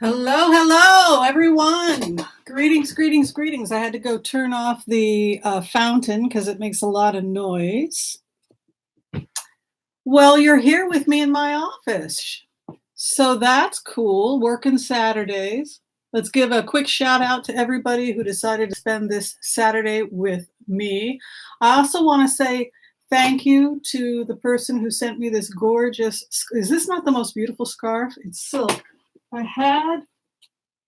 Hello, hello, everyone. Greetings, greetings, greetings. I had to go turn off the fountain because it makes a lot of noise. Well, you're here with me in my office. So that's cool, working Saturdays. Let's give a quick shout out to everybody who decided to spend this Saturday with me. I also want to say thank you to the person who sent me this gorgeous, is this not the most beautiful scarf? It's silk. I had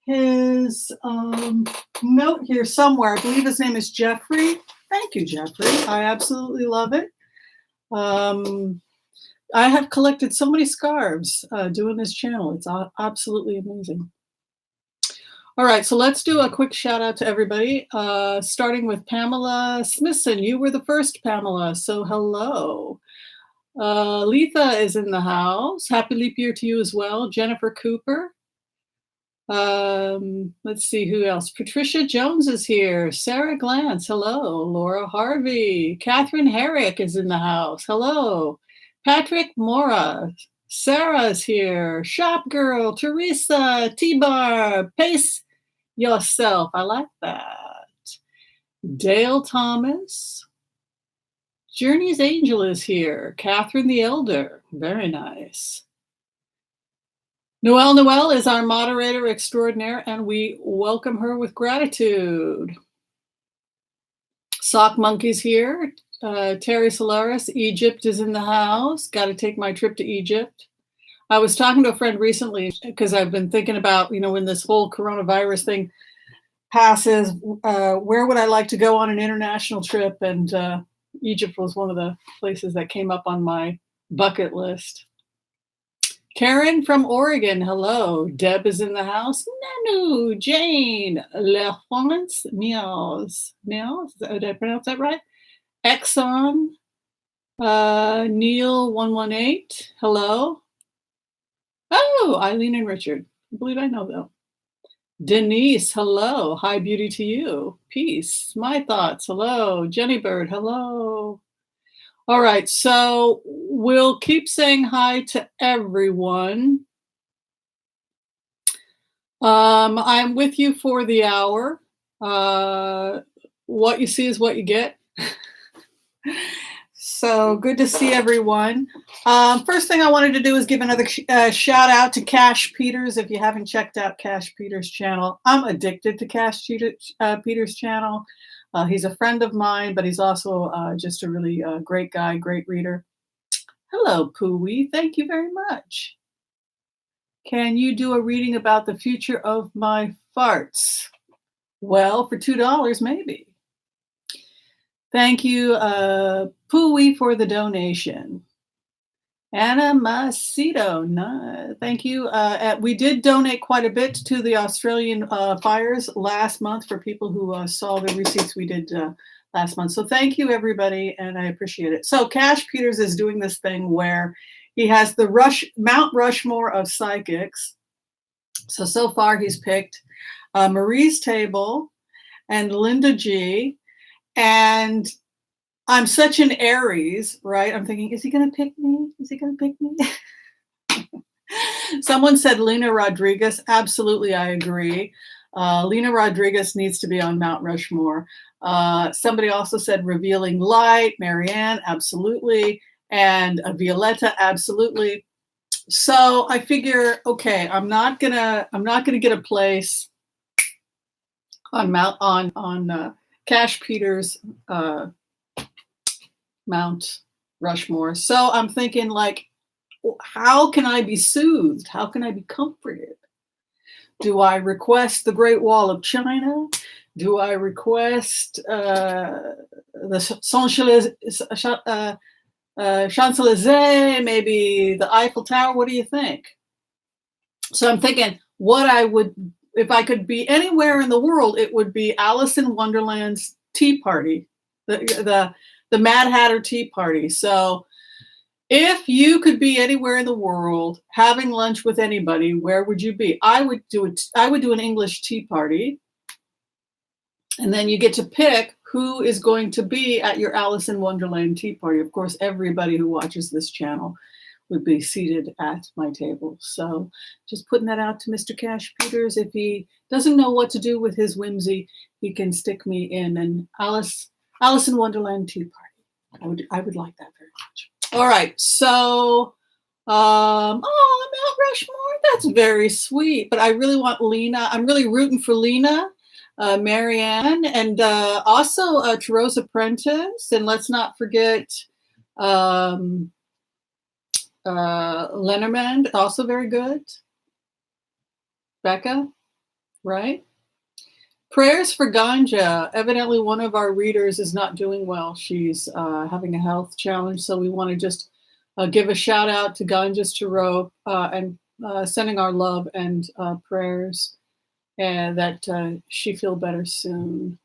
his note here somewhere. I believe his name is Jeffrey. Thank you, Jeffrey. I absolutely love it. I have collected so many scarves doing this channel. It's absolutely amazing. All right, so let's do a quick shout out to everybody, starting with Pamela Smithson. You were the first, Pamela, so hello. Letha is in the house. Happy leap year to you as well. Jennifer Cooper. Let's see who else. Patricia Jones is here. Sarah Glantz, hello. Laura Harvey. Catherine Herrick is in the house. Hello. Patrick Mora. Sarah's here. Shop Girl. Teresa. T-Bar. Pace yourself. I like that. Dale Thomas. Journey's Angel is here. Catherine the Elder. Very nice. Noelle is our moderator extraordinaire, and we welcome her with gratitude. Sock Monkey's here. Terry Solaris, Egypt is in the house. Got to take my trip to Egypt. I was talking to a friend recently because I've been thinking about, when this whole coronavirus thing passes, where would I like to go on an international trip? And Egypt was one of the places that came up on my bucket list. Karen from Oregon, hello. Deb is in the house. Nanu, Jane, LaFrance, Meows. Did I pronounce that right? Exxon, Neil118, hello. Oh, Eileen and Richard. I believe I know them. Denise, hello. Hi, beauty to you. Peace. My thoughts, hello. Jenny Bird, hello. All right, so we'll keep saying hi to everyone. I'm with you for the hour. What you see is what you get. So good to see everyone. First thing I wanted to do is give another shout out to Cash Peters. If you haven't checked out Cash Peters' channel, I'm addicted to Cash Peters' channel. He's a friend of mine, but he's also just a really great guy, great reader. Hello, Pooey. Thank you very much. Can you do a reading about the future of my farts? Well, for $2, maybe. Thank you, Pooey, for the donation. Anna Macedo, thank you. We did donate quite a bit to the Australian fires last month for people who saw the receipts we did last month. So thank you, everybody, and I appreciate it. So Cash Peters is doing this thing where he has the Mount Rushmore of psychics. So far he's picked Marie's Table and Linda G. And I'm such an Aries, right? I'm thinking, is he going to pick me? Is he going to pick me? Someone said Lena Rodriguez. Absolutely, I agree. Lena Rodriguez needs to be on Mount Rushmore. Somebody also said Revealing Light, Marianne, absolutely. And Violetta, absolutely. So I figure, okay, I'm not gonna get a place on Cash Peters' Mount Rushmore. So I'm thinking, like, how can I be soothed? How can I be comforted? Do I request the Great Wall of China? Do I request the Champs-Élysées, maybe the Eiffel Tower? What do you think? So I'm thinking what I would, if I could be anywhere in the world, it would be Alice in Wonderland's tea party, the Mad Hatter Tea Party. So if you could be anywhere in the world having lunch with anybody, where would you be? I would do an English tea party. And then you get to pick who is going to be at your Alice in Wonderland tea party. Of course, everybody who watches this channel would be seated at my table. So just putting that out to Mr. Cash Peters. If he doesn't know what to do with his whimsy, he can stick me in an Alice in Wonderland Tea Party. I would like that very much. All right, so Mount Rushmore, that's very sweet. But I really want Lena. I'm really rooting for Lena, Marianne, and also Terosa Prentice. And let's not forget Lenormand, also very good. Becca, right? Prayers for Ganja. Evidently, one of our readers is not doing well. She's having a health challenge. So we want to just give a shout out to Ganja's Tarot and sending our love and prayers and that she feel better soon.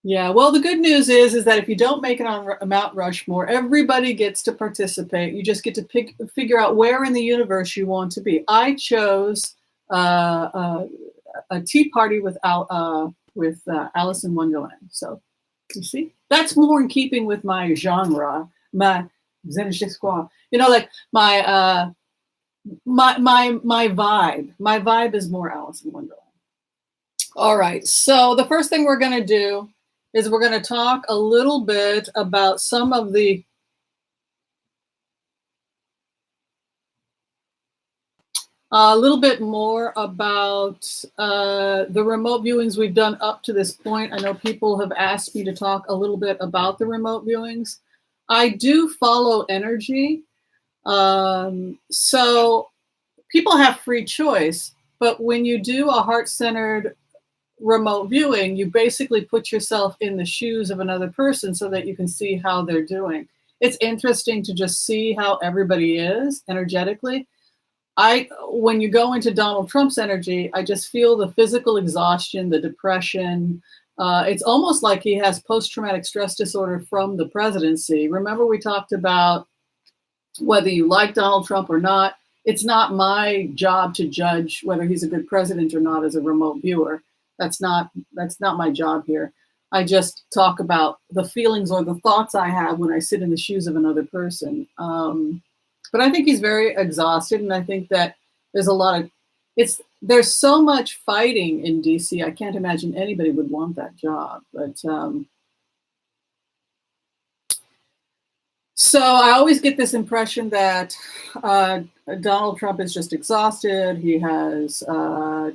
Yeah, well, the good news is that if you don't make it on Mount Rushmore, everybody gets to participate. You just get to figure out where in the universe you want to be. I chose a tea party with Alice in Wonderland. So you see, that's more in keeping with my genre, my like my vibe. My vibe is more Alice in Wonderland. All right. So the first thing we're going to do is we're going to talk a little bit about some of the a little bit more about the remote viewings we've done up to this point. I know people have asked me to talk a little bit about the remote viewings. I do follow energy. So people have free choice, but when you do a heart-centered remote viewing, you basically put yourself in the shoes of another person so that you can see how they're doing. It's interesting to just see how everybody is energetically. When you go into Donald Trump's energy, I just feel the physical exhaustion, the depression. It's almost like he has post-traumatic stress disorder from the presidency. Remember, we talked about whether you like Donald Trump or not. It's not my job to judge whether he's a good president or not as a remote viewer. That's not my job here. I just talk about the feelings or the thoughts I have when I sit in the shoes of another person. But I think he's very exhausted, and I think that there's so much fighting in DC. I can't imagine anybody would want that job. But so I always get this impression that Donald Trump is just exhausted. He has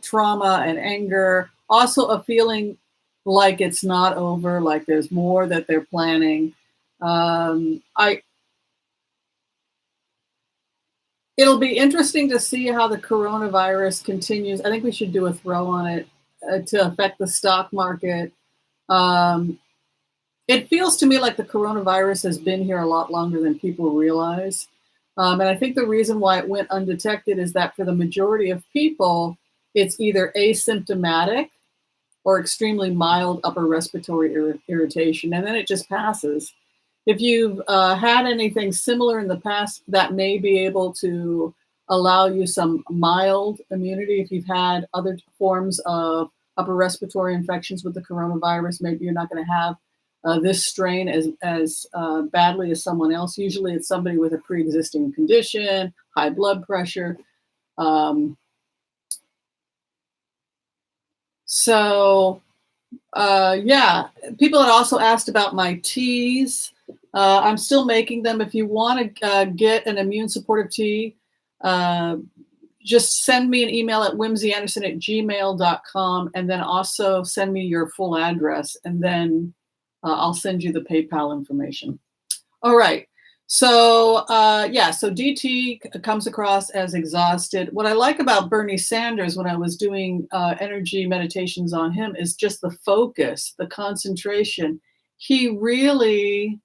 trauma and anger. Also a feeling like it's not over, like there's more that they're planning. It'll be interesting to see how the coronavirus continues. I think we should do a throw on it to affect the stock market. It feels to me like the coronavirus has been here a lot longer than people realize. And I think the reason why it went undetected is that for the majority of people, it's either asymptomatic or extremely mild upper respiratory irritation, and then it just passes. If you've had anything similar in the past, that may be able to allow you some mild immunity. If you've had other forms of upper respiratory infections with the coronavirus, maybe you're not going to have this strain as badly as someone else. Usually it's somebody with a pre-existing condition, high blood pressure. Yeah, people had also asked about my teas. I'm still making them. If you want to get an immune supportive tea, just send me an email at whimsyanderson@gmail.com, and then also send me your full address, and then I'll send you the PayPal information. All right. So so DT comes across as exhausted. What I like about Bernie Sanders when I was doing energy meditations on him is just the focus, the concentration. He really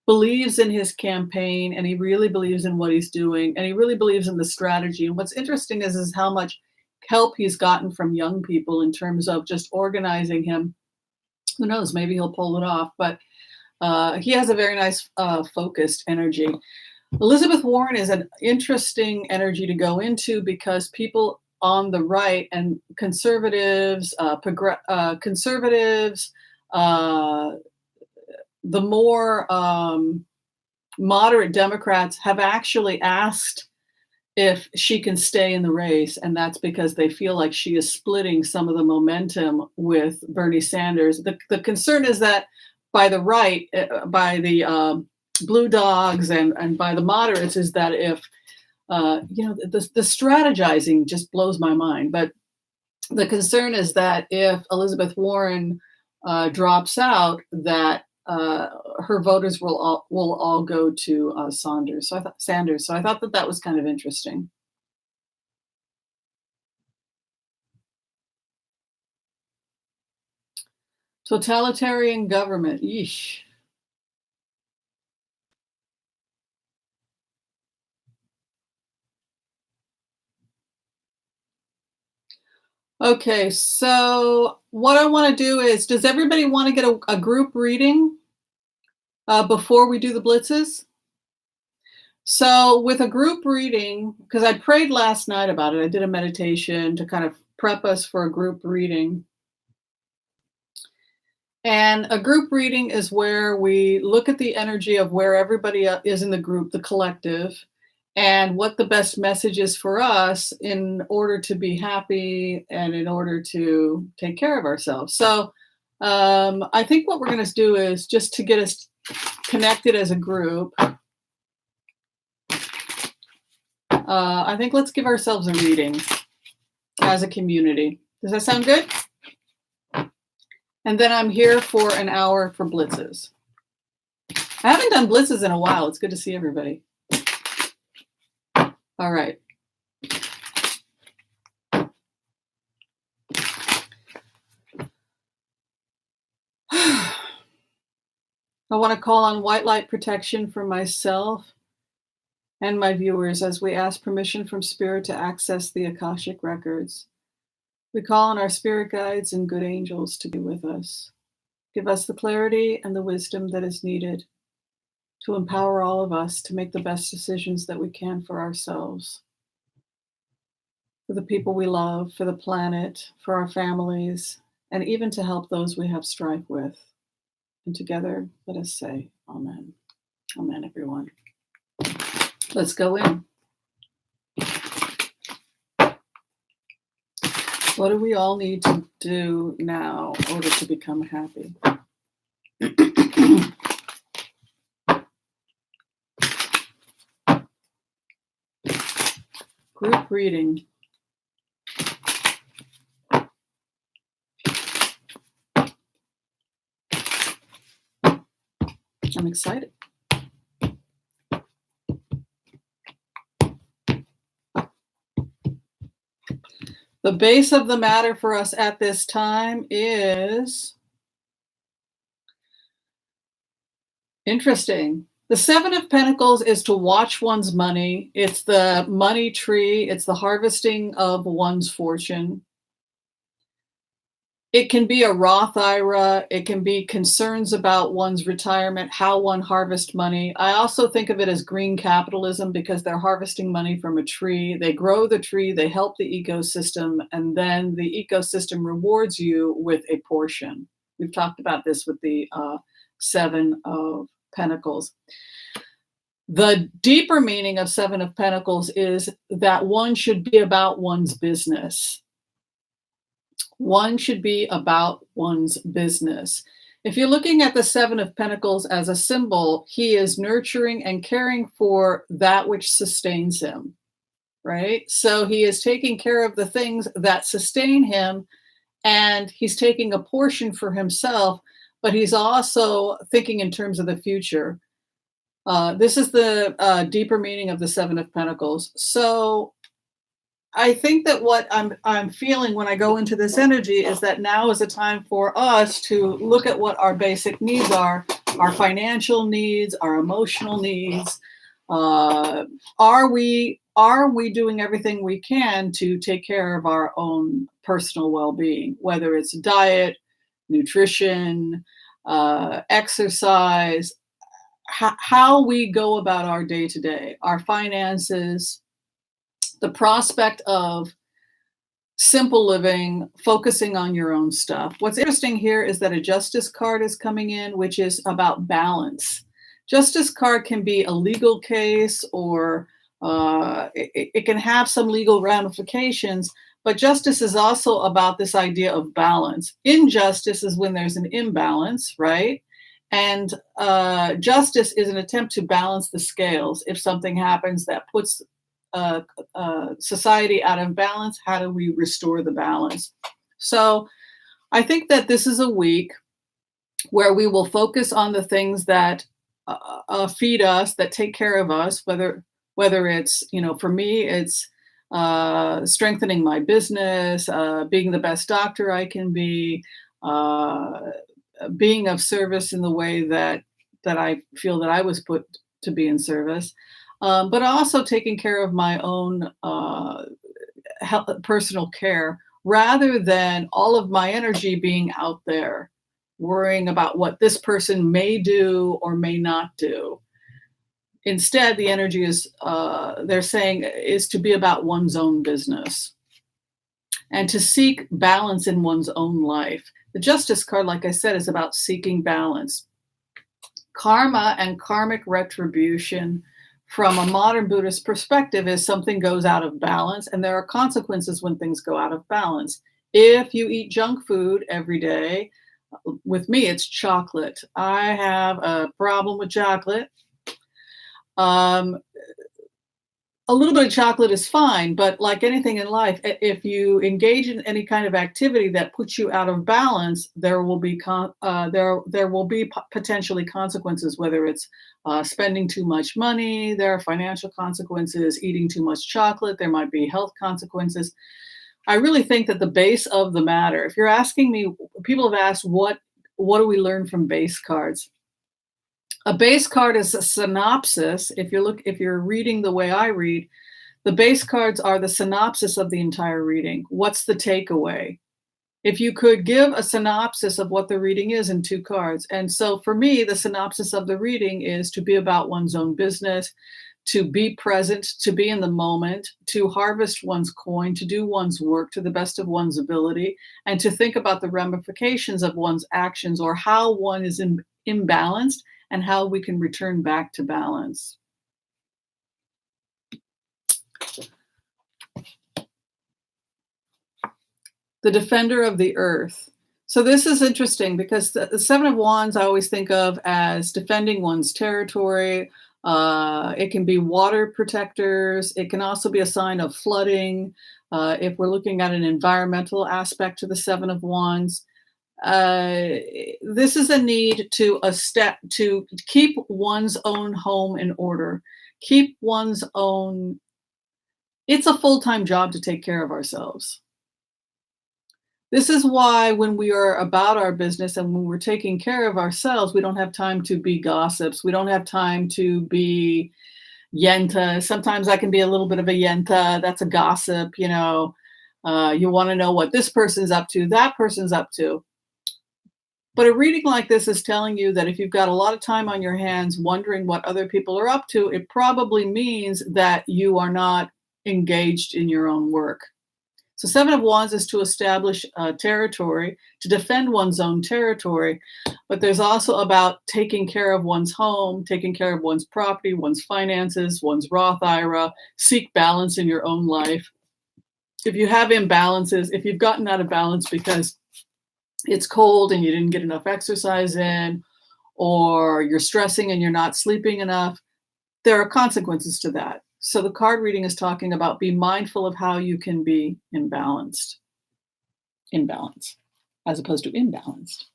believes in his campaign, and he really believes in what he's doing, and he really believes in the strategy. And what's interesting is how much help he's gotten from young people in terms of just organizing him. Who knows, maybe he'll pull it off, but he has a very nice focused energy. Elizabeth Warren is an interesting energy to go into because people on the right and conservatives, the more moderate Democrats have actually asked if she can stay in the race, and that's because they feel like she is splitting some of the momentum with Bernie Sanders. The concern is that by the right, by the blue dogs and by the moderates, is that if the strategizing just blows my mind. But the concern is that if Elizabeth Warren drops out, that her voters will all go to Sanders. So I thought that was kind of interesting. Totalitarian government. Yeesh. Okay, so what I want to do is, does everybody want to get a group reading before we do the blitzes? So with a group reading, because I prayed last night about it, I did a meditation to kind of prep us for a group reading. And a group reading is where we look at the energy of where everybody is in the group, the collective, and what the best message is for us in order to be happy and in order to take care of ourselves. So I think what we're going to do is, just to get us connected as a group, I think let's give ourselves a reading as a community. Does that sound good? And then I'm here for an hour for blitzes. I haven't done blitzes in a while. It's good to see everybody. All right. I want to call on white light protection for myself and my viewers as we ask permission from Spirit to access the Akashic records. We call on our spirit guides and good angels to be with us. Give us the clarity and the wisdom that is needed to empower all of us to make the best decisions that we can for ourselves, for the people we love, for the planet, for our families, and even to help those we have strife with. And together, let us say, Amen. Amen, everyone. Let's go in. What do we all need to do now in order to become happy? Group reading. I'm excited. The base of the matter for us at this time is interesting. The Seven of Pentacles is to watch one's money. It's the money tree. It's the harvesting of one's fortune. It can be a Roth IRA. It can be concerns about one's retirement, how one harvests money. I also think of it as green capitalism because they're harvesting money from a tree. They grow the tree, they help the ecosystem, and then the ecosystem rewards you with a portion. We've talked about this with the Seven of Pentacles. The deeper meaning of Seven of Pentacles is that one should be about one's business. One should be about one's business. If you're looking at the Seven of Pentacles as a symbol, he is nurturing and caring for that which sustains him, right? So he is taking care of the things that sustain him, and he's taking a portion for himself, but he's also thinking in terms of the future. This is the deeper meaning of the Seven of Pentacles. So I think that what I'm feeling when I go into this energy is that now is a time for us to look at what our basic needs are, our financial needs, our emotional needs. Are we doing everything we can to take care of our own personal well-being, whether it's diet, nutrition, exercise, how we go about our day-to-day, our finances, the prospect of simple living, focusing on your own stuff. What's interesting here is that a Justice card is coming in, which is about balance, Justice card can be a legal case, or it can have some legal ramifications, but justice is also about this idea of balance. Injustice is when there's an imbalance, right? And justice is an attempt to balance the scales. If something happens that puts uh, society out of balance, how do we restore the balance? So I think that this is a week where we will focus on the things that feed us, that take care of us, whether it's, for me, it's strengthening my business, being the best doctor I can be, uh, being of service in the way that I feel that I was put to be in service, but also taking care of my own personal care, rather than all of my energy being out there worrying about what this person may do or may not do. Instead, the energy is, they're saying, is to be about one's own business and to seek balance in one's own life. The Justice card, like I said, is about seeking balance. Karma and karmic retribution, from a modern Buddhist perspective, is something goes out of balance, and there are consequences when things go out of balance. If you eat junk food every day, with me, it's chocolate. I have a problem with chocolate. A little bit of chocolate is fine, but like anything in life, if you engage in any kind of activity that puts you out of balance, there will be potentially consequences. Whether it's spending too much money, there are financial consequences. Eating too much chocolate, there might be health consequences. I really think that the base of the matter, if you're asking me, people have asked, what do we learn from base cards? A base card is a synopsis. If you're reading the way I read, the base cards are the synopsis of the entire reading. What's the takeaway? If you could give a synopsis of what the reading is in 2 cards. And so for me, the synopsis of the reading is to be about one's own business, to be present, to be in the moment, to harvest one's coin, to do one's work to the best of one's ability, and to think about the ramifications of one's actions, or how one is imbalanced and how we can return back to balance. The Defender of the Earth. So this is interesting because the 7 of Wands I always think of as defending one's territory. It can be water protectors. It can also be a sign of flooding. If we're looking at an environmental aspect to the 7 of Wands, this is a need to keep one's own home in order, keep one's own. It's a full-time job to take care of ourselves. This is why when we are about our business and when we're taking care of ourselves, we don't have time to be gossips. We don't have time to be yenta. Sometimes I can be a little bit of a yenta. That's a gossip, you want to know what this person's up to, that person's up to. But a reading like this is telling you that if you've got a lot of time on your hands wondering what other people are up to, it probably means that you are not engaged in your own work. So 7 of Wands is to establish territory, to defend one's own territory, but there's also about taking care of one's home, taking care of one's property, one's finances, one's Roth IRA, seek balance in your own life. If you have imbalances, if you've gotten out of balance because it's cold and you didn't get enough exercise in, or you're stressing and you're not sleeping enough, there are consequences to that. So the card reading is talking about be mindful of how you can be imbalanced, as opposed to imbalanced.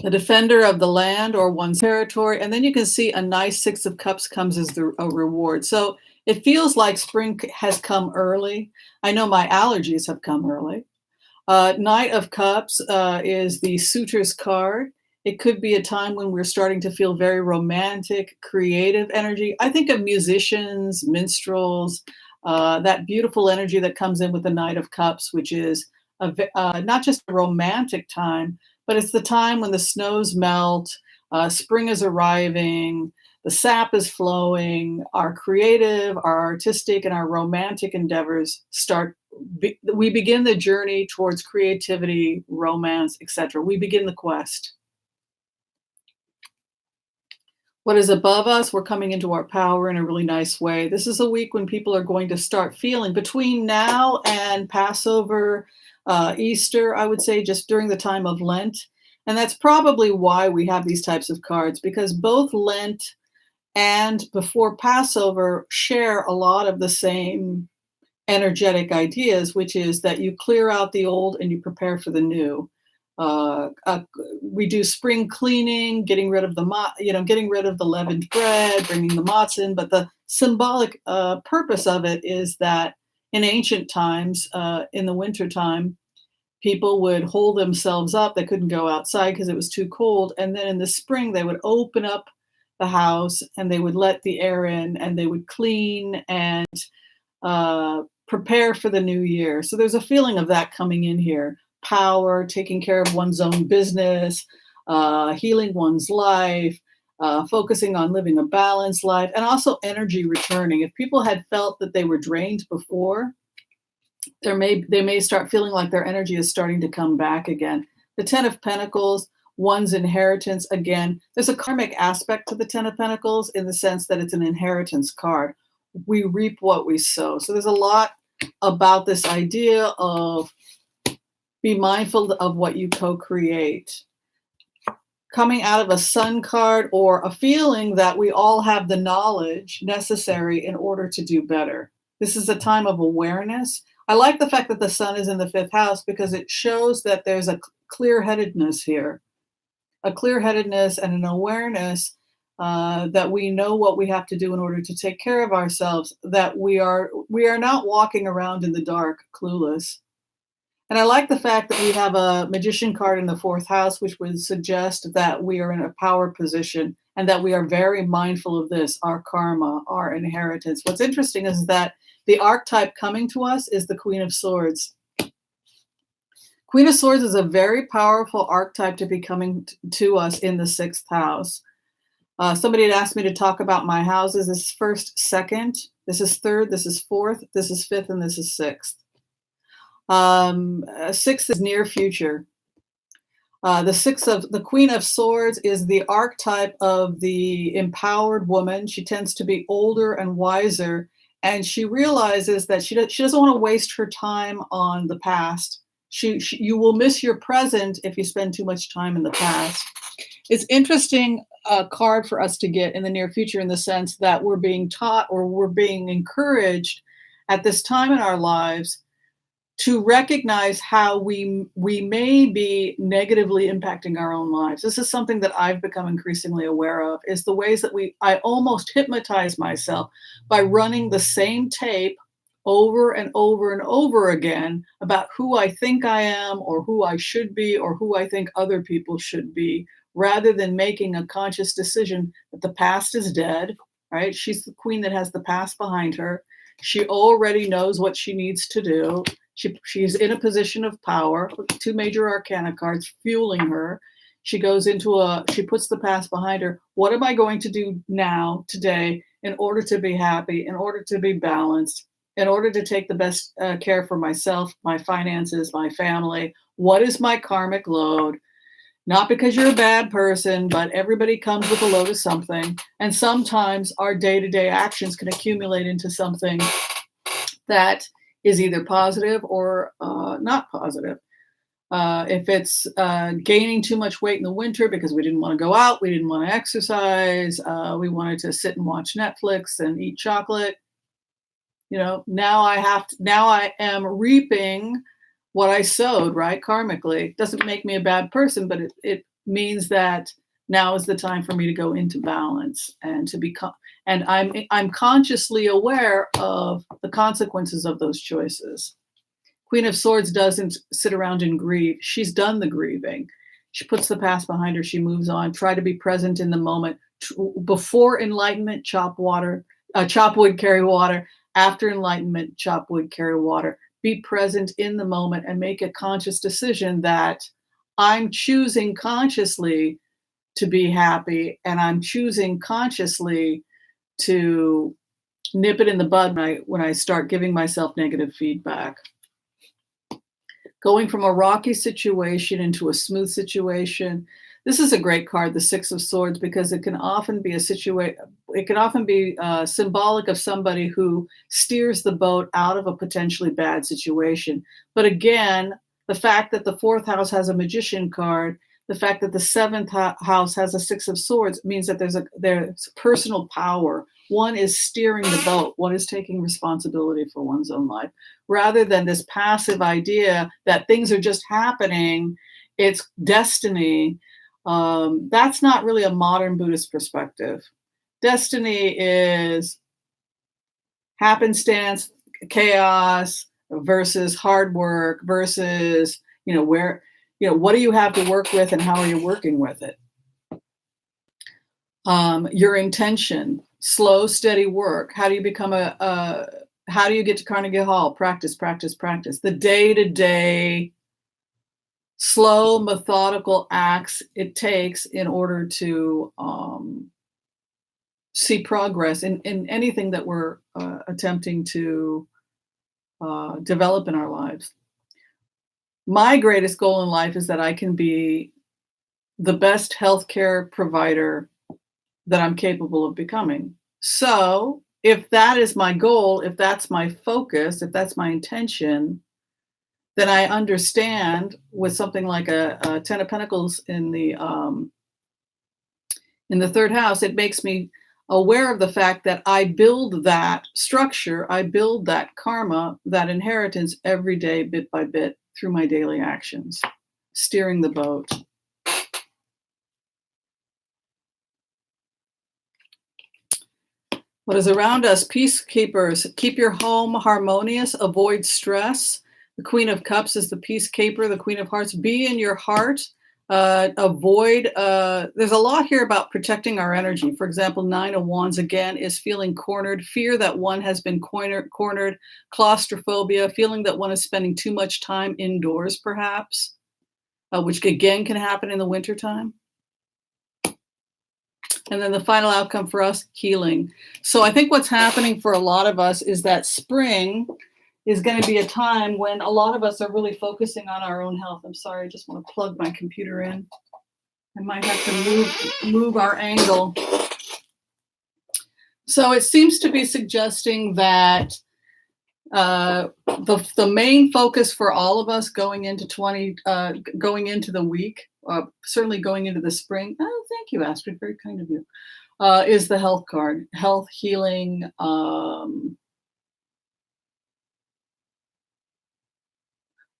The Defender of the Land, or one's territory. And then you can see a nice 6 of Cups comes as a reward. So it feels like spring has come early. I know my allergies have come early. Knight of Cups is the suitor's card. It could be a time when we're starting to feel very romantic, creative energy. I think of musicians, minstrels, that beautiful energy that comes in with the Knight of Cups, which is not just a romantic time, but it's the time when the snows melt, spring is arriving, the sap is flowing, our creative, our artistic, and our romantic endeavors we begin the journey towards creativity, romance, etc. We begin the quest. What is above us, we're coming into our power in a really nice way. This is a week when people are going to start feeling between now and Passover, Easter, I would say just during the time of Lent. And that's probably why we have these types of cards, because both Lent and before Passover share a lot of the same energetic ideas, which is that you clear out the old and you prepare for the new. Uh, uh, we do spring cleaning, getting rid of getting rid of the leavened bread, bringing the matzah in. But the symbolic purpose of it is that in ancient times, in the wintertime, people would hold themselves up. They couldn't go outside because it was too cold. And then in the spring, they would open up the house and they would let the air in and they would clean and prepare for the new year. So there's a feeling of that coming in here. Power, taking care of one's own business, healing one's life, focusing on living a balanced life, and also energy returning. If people had felt that they were drained before, they may start feeling like their energy is starting to come back again. The Ten of Pentacles, one's inheritance. Again, there's a karmic aspect to the Ten of Pentacles in the sense that it's an inheritance card. We reap what we sow. So there's a lot about this idea of be mindful of what you co-create. Coming out of a Sun card or a feeling that we all have the knowledge necessary in order to do better. This is a time of awareness. I like the fact that the Sun is in the 5th house because it shows that there's a clear-headedness here. A clear-headedness and an awareness that we know what we have to do in order to take care of ourselves, that we are not walking around in the dark, clueless. And I like the fact that we have a Magician card in the 4th house, which would suggest that we are in a power position and that we are very mindful of this, our karma, our inheritance. What's interesting is that the archetype coming to us is the Queen of Swords. Queen of Swords is a very powerful archetype to be coming to us in the 6th house. Somebody had asked me to talk about my houses. This is 1st, 2nd, this is 3rd, this is 4th, this is 5th, and this is 6th. 6th is near future. The Queen of Swords is the archetype of the empowered woman. She tends to be older and wiser, and she realizes that she doesn't want to waste her time on the past. You will miss your present if you spend too much time in the past. It's interesting card for us to get in the near future in the sense that we're being taught or we're being encouraged at this time in our lives to recognize how we may be negatively impacting our own lives. This is something that I've become increasingly aware of, is the ways that I almost hypnotize myself by running the same tape over and over and over again about who I think I am or who I should be or who I think other people should be, rather than making a conscious decision that the past is dead, right? She's the queen that has the past behind her. She already knows what she needs to do. She's in a position of power, 2 major arcana cards fueling her. She puts the past behind her. What am I going to do now, today, in order to be happy, in order to be balanced, in order to take the best care for myself, my finances, my family? What is my karmic load? Not because you're a bad person, but everybody comes with a load of something. And sometimes our day-to-day actions can accumulate into something that is either positive or not positive. If it's gaining too much weight in the winter because we didn't want to go out, we didn't want to exercise, we wanted to sit and watch Netflix and eat chocolate, now I am reaping what I sowed, right? Karmically. It doesn't make me a bad person, but it means that now is the time for me to go into balance and to become, and I'm consciously aware of the consequences of those choices. Queen of Swords doesn't sit around and grieve. She's done the grieving. She puts the past behind her. She moves on. Try to be present in the moment. Before enlightenment, chop wood, carry water. After enlightenment, chop wood, carry water. Be present in the moment and make a conscious decision that I'm choosing consciously to be happy, and I'm choosing consciously to nip it in the bud when I start giving myself negative feedback. Going from a rocky situation into a smooth situation. This is a great card, the Six of Swords, because it can often be symbolic of somebody who steers the boat out of a potentially bad situation. But again, the fact that the fourth house has a Magician card, the fact that the seventh house has a Six of Swords means that there's personal power. One is steering the boat. One is taking responsibility for one's own life, rather than this passive idea that things are just happening. It's destiny. That's not really a modern Buddhist perspective. Destiny is happenstance, chaos versus hard work versus, what do you have to work with and how are you working with it? Your intention, slow, steady work. How do you become how do you get to Carnegie Hall? Practice, practice, practice. The day-to-day slow, methodical acts it takes in order to see progress in anything that we're attempting to develop in our lives. My greatest goal in life is that I can be the best healthcare provider that I'm capable of becoming. So if that is my goal, if that's my focus, if that's my intention, then I understand with something like a Ten of Pentacles in the third house, it makes me aware of the fact that I build that structure, I build that karma, that inheritance every day, bit by bit, through my daily actions, steering the boat. What is around us? Peacekeepers. Keep your home harmonious, avoid stress. The Queen of Cups is the peacekeeper. The Queen of Hearts, be in your heart. Avoid, there's a lot here about protecting our energy. For example, Nine of Wands again is feeling cornered, fear that one has been cornered, claustrophobia, feeling that one is spending too much time indoors perhaps, which again can happen in the wintertime. And then the final outcome for us, healing. So I think what's happening for a lot of us is that spring is going to be a time when a lot of us are really focusing on our own health. I'm sorry, I just want to plug my computer in. I might have to move our angle. So it seems to be suggesting that the main focus for all of us going into the week, certainly going into the spring. Oh, thank you, Astrid. Very kind of you. Is the health card, health, healing.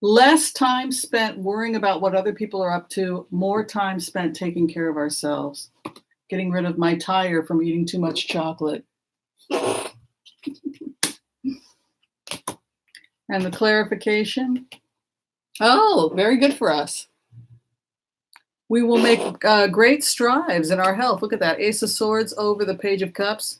Less time spent worrying about what other people are up to, more time spent taking care of ourselves, getting rid of my tire from eating too much chocolate. And the clarification. Oh, very good for us. We will make great strides in our health. Look at that. Ace of Swords over the Page of Cups.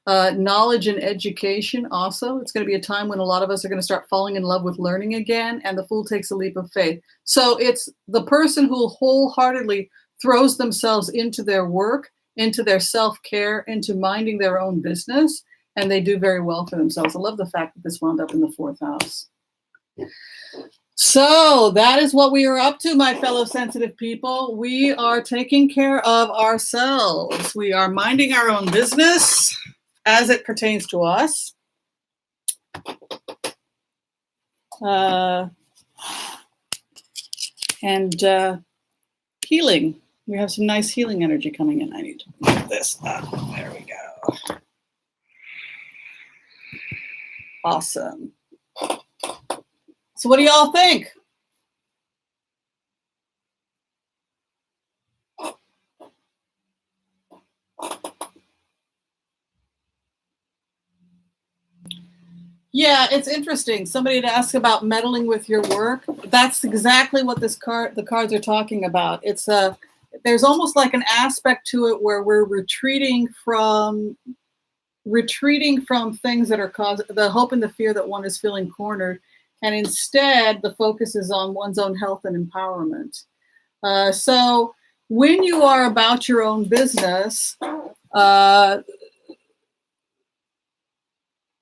Knowledge and education also. It's going to be a time when a lot of us are going to start falling in love with learning again, and the Fool takes a leap of faith. So it's the person who wholeheartedly throws themselves into their work, into their self-care, into minding their own business, and they do very well for themselves. I love the fact that this wound up in the fourth house. So that is what we are up to, my fellow sensitive people. We are taking care of ourselves. We are minding our own business as it pertains to us. And healing. We have some nice healing energy coming in. I need to move this up. There we go. Awesome. So what do y'all think? Yeah, it's interesting. Somebody had asked about meddling with your work. That's exactly what the cards are talking about. It's there's almost like an aspect to it where we're retreating from things that are causing the hope and the fear that one is feeling cornered, and instead the focus is on one's own health and empowerment. So when you are about your own business,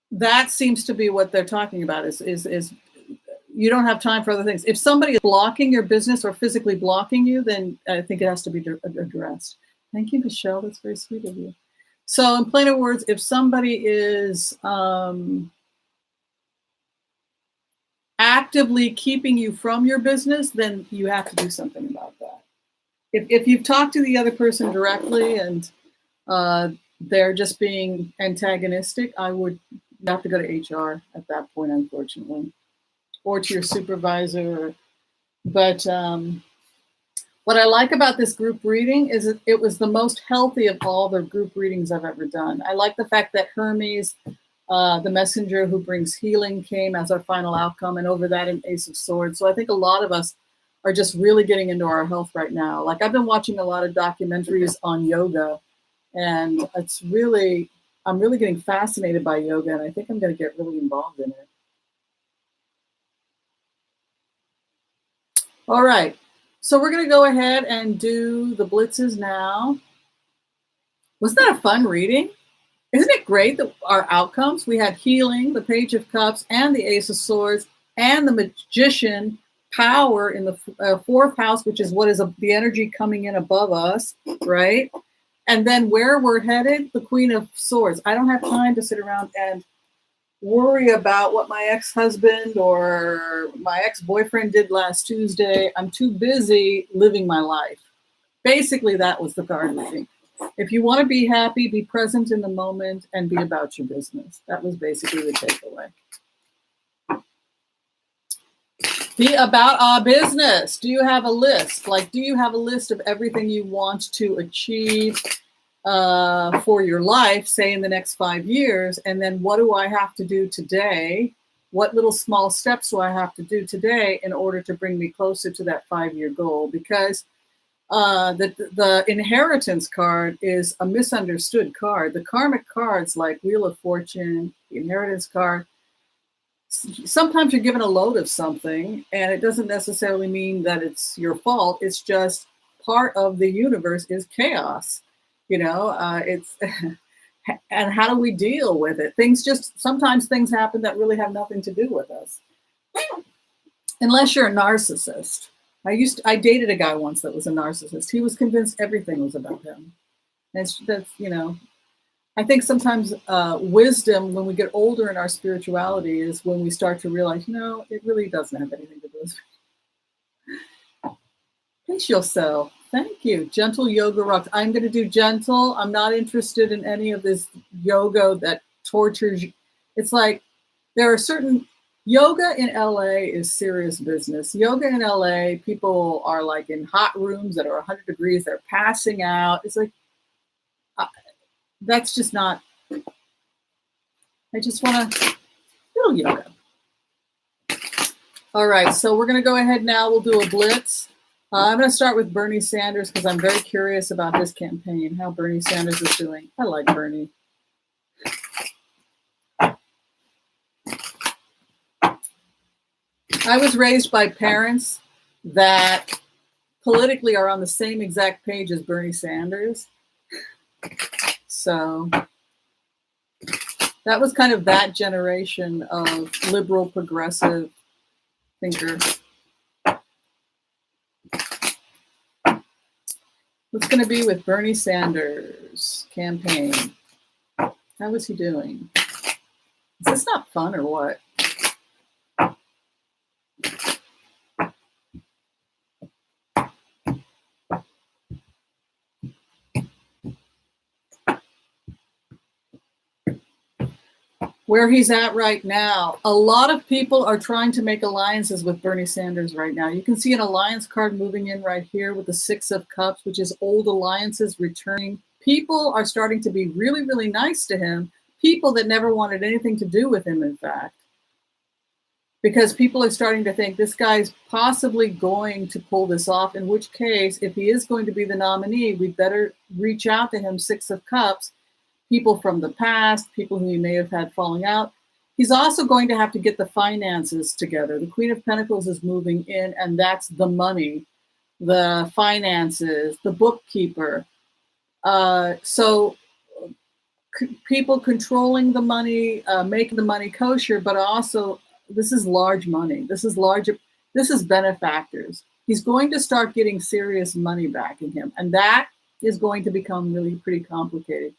that seems to be what they're talking about is you don't have time for other things. If somebody is blocking your business or physically blocking you, then I think it has to be addressed. Thank you, Michelle. That's very sweet of you. So in plainer words, if somebody is actively keeping you from your business, then you have to do something about that. If you've talked to the other person directly and they're just being antagonistic, I would have to go to HR at that point, unfortunately, or to your supervisor. But what I like about this group reading is it was the most healthy of all the group readings I've ever done. I like the fact that Hermes, the messenger who brings healing, came as our final outcome, and over that an Ace of Swords. So I think a lot of us are just really getting into our health right now. Like, I've been watching a lot of documentaries on yoga, and I'm really getting fascinated by yoga, and I think I'm going to get really involved in it. All right, so we're going to go ahead and do the blitzes now. Wasn't that a fun reading? Isn't it great that our outcomes? We had healing, the Page of Cups, and the Ace of Swords, and the Magician, power in the fourth house, which is what is the energy coming in above us, right? And then where we're headed, the Queen of Swords. I don't have time to sit around and worry about what my ex-husband or my ex-boyfriend did last Tuesday. I'm too busy living my life. Basically, that was the card reading. If you want to be happy, be present in the moment and be about your business. That was basically the takeaway. Be about our business. Do you have a list? Like, do you have a list of everything you want to achieve for your life, say in the next 5 years? And then what do I have to do today? What little small steps do I have to do today in order to bring me closer to that 5-year goal? Because the inheritance card is a misunderstood card. The karmic cards like Wheel of Fortune, the inheritance card, sometimes you're given a load of something, and it doesn't necessarily mean that it's your fault. It's just part of the universe is chaos. You know, it's and how do we deal with it? Sometimes things happen that really have nothing to do with us, unless you're a narcissist. I dated a guy once that was a narcissist. He was convinced everything was about him. That's you know, I think sometimes wisdom, when we get older in our spirituality, is when we start to realize, no, it really doesn't have anything to do with me. Pace yourself. Thank you. Gentle yoga rocks. I'm going to do gentle. I'm not interested in any of this yoga that tortures you. It's like there are certain... Yoga in LA is serious business. Yoga in LA, people are like in hot rooms that are 100 degrees. They're passing out. It's like, that's just not, I just want to do yoga. All right, so we're going to go ahead now. We'll do a blitz. I'm going to start with Bernie Sanders because I'm very curious about his campaign, how Bernie Sanders is doing. I like Bernie. I was raised by parents that politically are on the same exact page as Bernie Sanders. So that was kind of that generation of liberal, progressive thinker. What's going to be with Bernie Sanders' campaign? How is he doing? Is this not fun or what? Where he's at right now, a lot of people are trying to make alliances with Bernie Sanders right now. You can see an alliance card moving in right here with the Six of Cups, which is old alliances returning. People are starting to be really, really nice to him. People that never wanted anything to do with him, in fact. Because people are starting to think this guy's possibly going to pull this off, in which case, if he is going to be the nominee, we better reach out to him, Six of Cups. People from the past, people who he may have had falling out. He's also going to have to get the finances together. The Queen of Pentacles is moving in, and that's the money, the finances, the bookkeeper. So people controlling the money, making the money kosher, but also this is large money. This is benefactors. He's going to start getting serious money backing him, and that is going to become really pretty complicated.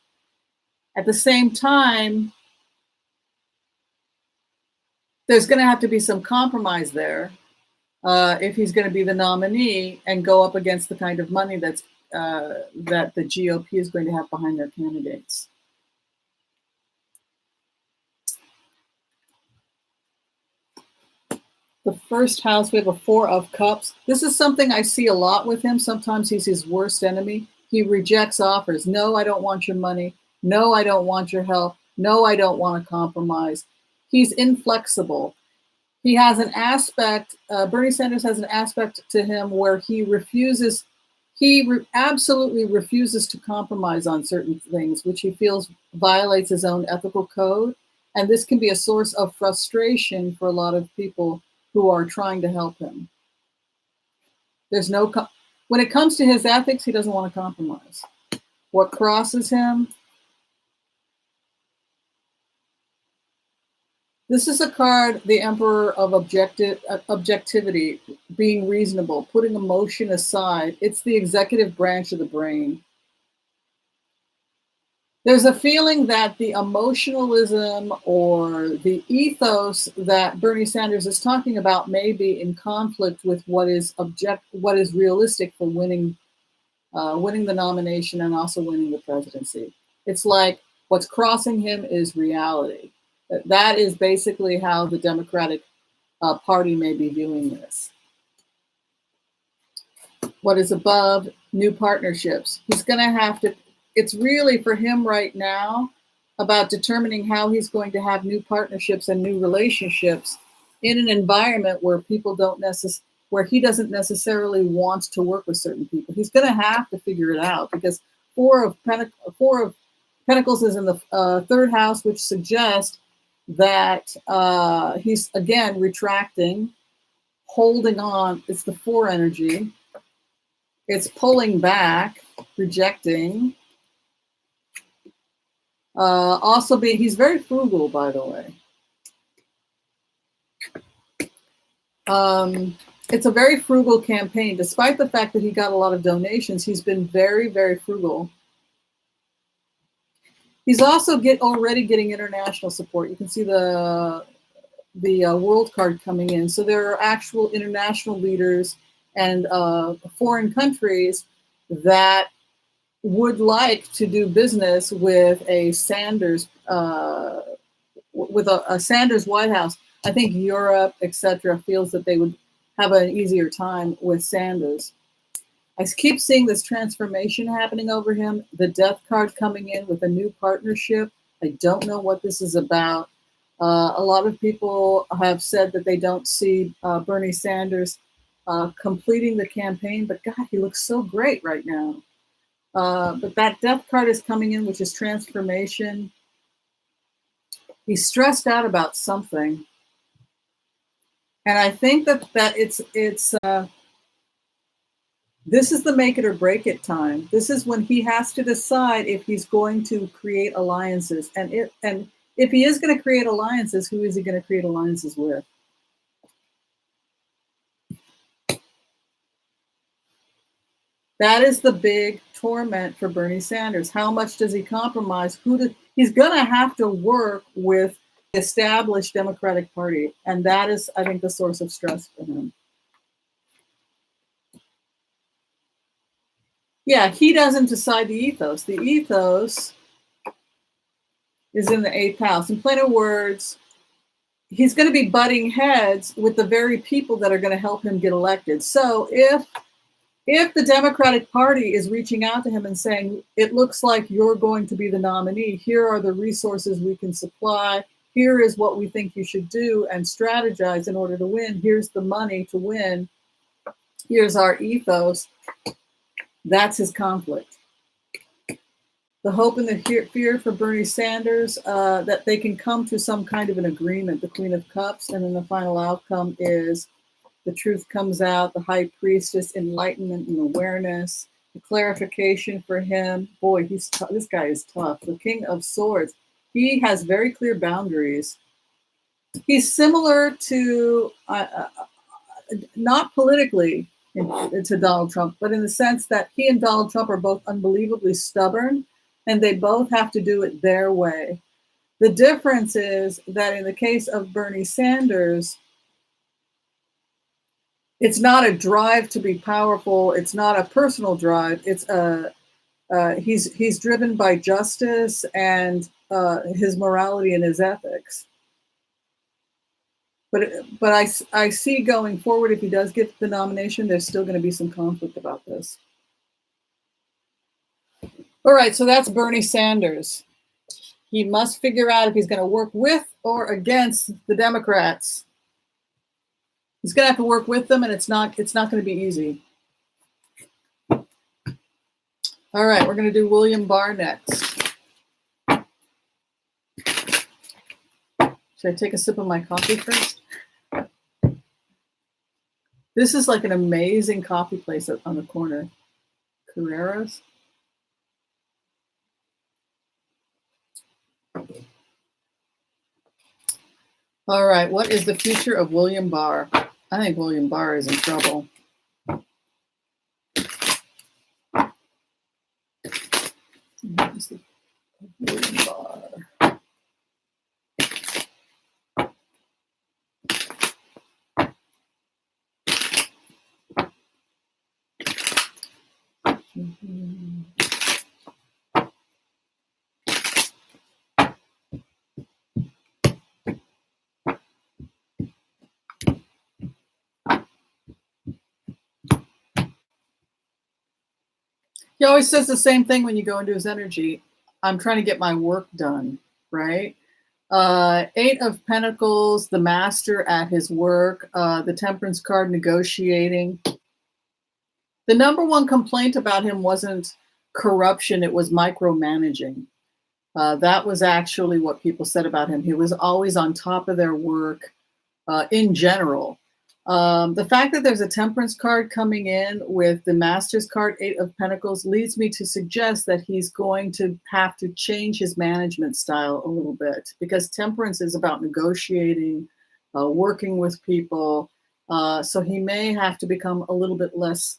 At the same time, there's going to have to be some compromise there if he's going to be the nominee and go up against the kind of money that the GOP is going to have behind their candidates. The first house, we have a 4 of Cups. This is something I see a lot with him. Sometimes he's his worst enemy. He rejects offers. No, I don't want your money. No, I don't want your help. No, I don't want to compromise. He's inflexible. He has an aspect, Bernie Sanders has an aspect to him where he refuses, absolutely refuses to compromise on certain things, which he feels violates his own ethical code. And this can be a source of frustration for a lot of people who are trying to help him. There's no, when it comes to his ethics, he doesn't want to compromise. What crosses him? This is a card, the Emperor of objectivity, being reasonable, putting emotion aside. It's the executive branch of the brain. There's a feeling that the emotionalism or the ethos that Bernie Sanders is talking about may be in conflict with what is realistic for winning the nomination and also winning the presidency. It's like what's crossing him is reality. That is basically how the Democratic Party may be viewing this. What is above? New partnerships. He's going to have to, it's really for him right now about determining how he's going to have new partnerships and new relationships in an environment where people don't where he doesn't necessarily want to work with certain people. He's going to have to figure it out because Four of Pentacles is in the third house, which suggests that he's, again, retracting, holding on. It's the 4 energy. It's pulling back, rejecting. Also, he's very frugal, by the way. It's a very frugal campaign. Despite the fact that he got a lot of donations, he's been very, very frugal. He's also already getting international support. You can see the world card coming in. So there are actual international leaders and foreign countries that would like to do business with a Sanders, with a Sanders White House. I think Europe, etc., feels that they would have an easier time with Sanders. I keep seeing this transformation happening over him. The Death card coming in with a new partnership. I don't know what this is about. A lot of people have said that they don't see Bernie Sanders completing the campaign, but God, he looks so great right now. But that Death card is coming in, which is transformation. He's stressed out about something. And I think that this is the make it or break it time. This is when he has to decide if he's going to create alliances. And if he is going to create alliances, who is he going to create alliances with? That is the big torment for Bernie Sanders. How much does he compromise? He's going to have to work with the established Democratic Party. And that is, I think, the source of stress for him. Yeah, he doesn't decide the ethos. The ethos is in the 8th house. In plain words, he's going to be butting heads with the very people that are going to help him get elected. So if the Democratic Party is reaching out to him and saying, it looks like you're going to be the nominee, here are the resources we can supply, here is what we think you should do and strategize in order to win, here's the money to win, here's our ethos, that's his conflict. The hope and the fear for Bernie Sanders, that they can come to some kind of an agreement, the Queen of Cups, and then the final outcome is the truth comes out, the High Priestess, enlightenment and awareness, the clarification for him. Boy, this guy is tough. The King of Swords, he has very clear boundaries. He's similar to, not politically to Donald Trump, but in the sense that he and Donald Trump are both unbelievably stubborn, and they both have to do it their way. The difference is that in the case of Bernie Sanders, it's not a drive to be powerful. It's not a personal drive. It's he's driven by justice and his morality and his ethics. But I see going forward, if he does get the nomination, there's still going to be some conflict about this. All right, so that's Bernie Sanders. He must figure out if he's going to work with or against the Democrats. He's going to have to work with them, and it's not going to be easy. All right, we're going to do William Barr next. Should I take a sip of my coffee first? This is like an amazing coffee place on the corner. Carreras. All right, what is the future of William Barr? I think William Barr is in trouble. William Barr. He always says the same thing when you go into his energy. I'm trying to get my work done, right? 8 of Pentacles, the master at his work, the Temperance card, negotiating. The number one complaint about him wasn't corruption, it was micromanaging. That was actually what people said about him. He was always on top of their work in general. The fact that there's a Temperance card coming in with the Master's card, 8 of Pentacles, leads me to suggest that he's going to have to change his management style a little bit, because Temperance is about negotiating, working with people. So he may have to become a little bit less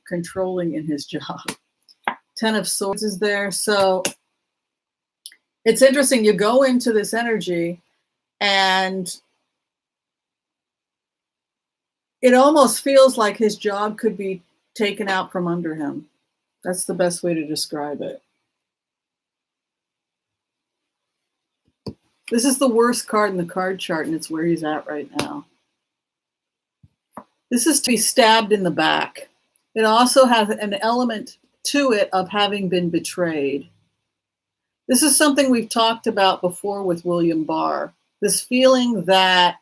controlling in his job. 10 of Swords is there. So it's interesting. You go into this energy and it almost feels like his job could be taken out from under him. That's the best way to describe it. This is the worst card in the card chart, and it's where he's at right now. This is to be stabbed in the back. It also has an element to it of having been betrayed. This is something we've talked about before with William Barr. This feeling that